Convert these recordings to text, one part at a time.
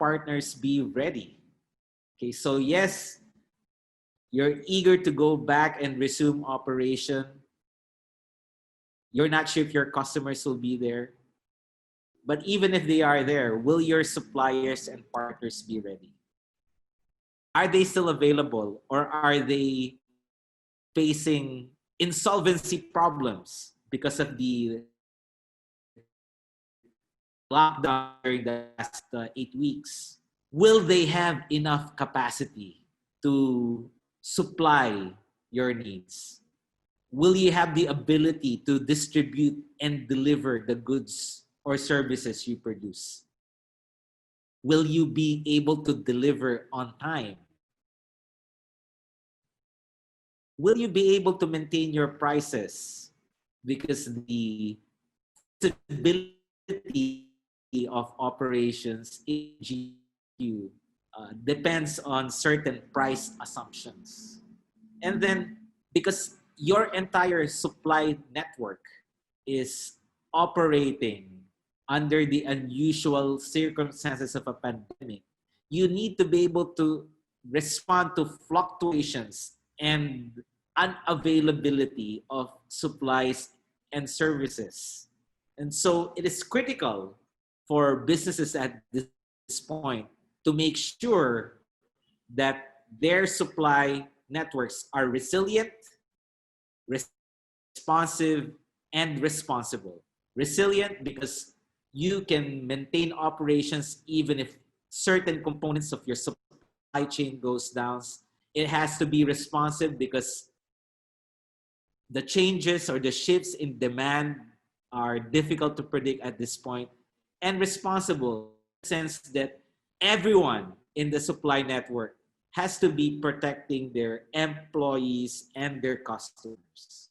partners be ready? Okay, so yes, you're eager to go back and resume operation. You're not sure if your customers will be there. But even if they are there, will your suppliers and partners be ready? Are they still available, or are they facing insolvency problems because of the lockdown during the last 8 weeks? Will they have enough capacity to supply your needs? Will you have the ability to distribute and deliver the goods or services you produce? Will you be able to deliver on time? Will you be able to maintain your prices? Because the feasibility of operations in GQ depends on certain price assumptions. And then, because your entire supply network is operating under the unusual circumstances of a pandemic, you need to be able to respond to fluctuations and unavailability of supplies and services. And so it is critical for businesses at this point to make sure that their supply networks are resilient, responsive, and responsible. Resilient because you can maintain operations even if certain components of your supply chain goes down. It has to be responsive because the changes or the shifts in demand are difficult to predict at this point, and responsible in the sense that everyone in the supply network has to be protecting their employees and their customers.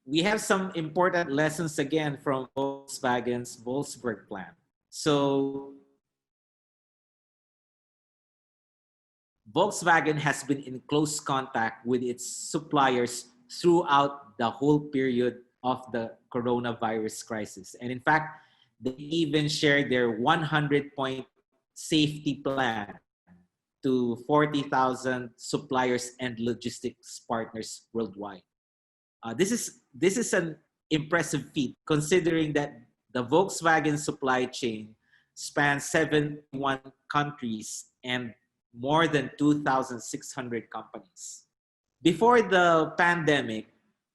We have some important lessons again from Volkswagen's Wolfsburg plant. So Volkswagen has been in close contact with its suppliers throughout the whole period of the coronavirus crisis. And in fact, they even shared their 100-point safety plan to 40,000 suppliers and logistics partners worldwide. This is an impressive feat considering that the Volkswagen supply chain spans 71 countries and more than 2,600 companies. Before the pandemic,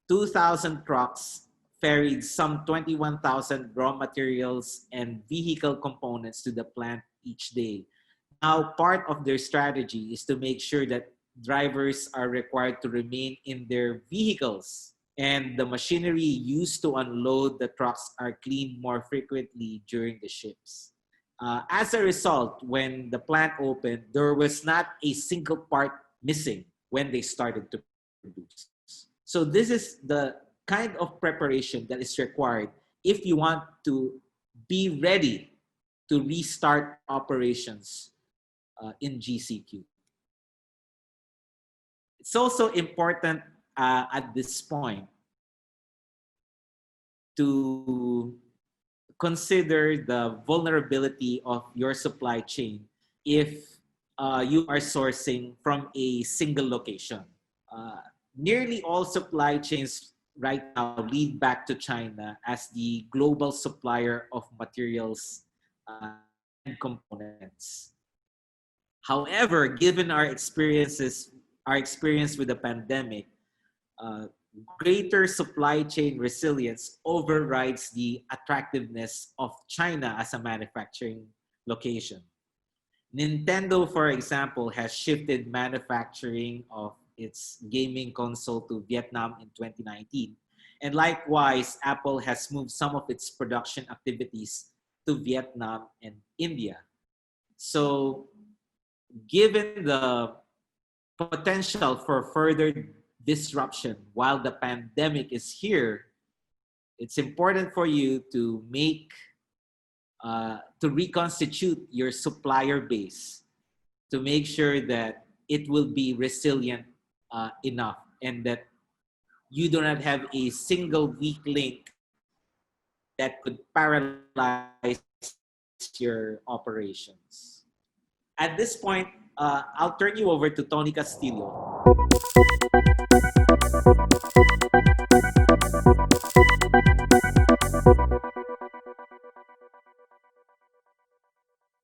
2,000 trucks ferried some 21,000 raw materials and vehicle components to the plant each day. Now, part of their strategy is to make sure that drivers are required to remain in their vehicles and the machinery used to unload the trucks are cleaned more frequently during the shifts. As a result, when the plant opened, there was not a single part missing when they started to produce. So this is the kind of preparation that is required if you want to be ready to restart operations in GCQ. It's also important at this point to consider the vulnerability of your supply chain if you are sourcing from a single location. Nearly all supply chains right now lead back to China as the global supplier of materials and components. However, given our experience with the pandemic, greater supply chain resilience overrides the attractiveness of China as a manufacturing location. Nintendo, for example, has shifted manufacturing of its gaming console to Vietnam in 2019. And likewise, Apple has moved some of its production activities to Vietnam and India. So, given the potential for further disruption while the pandemic is here, it's important for you to reconstitute your supplier base to make sure that it will be resilient enough and that you do not have a single weak link that could paralyze your operations. At this point, I'll turn you over to Tony Castillo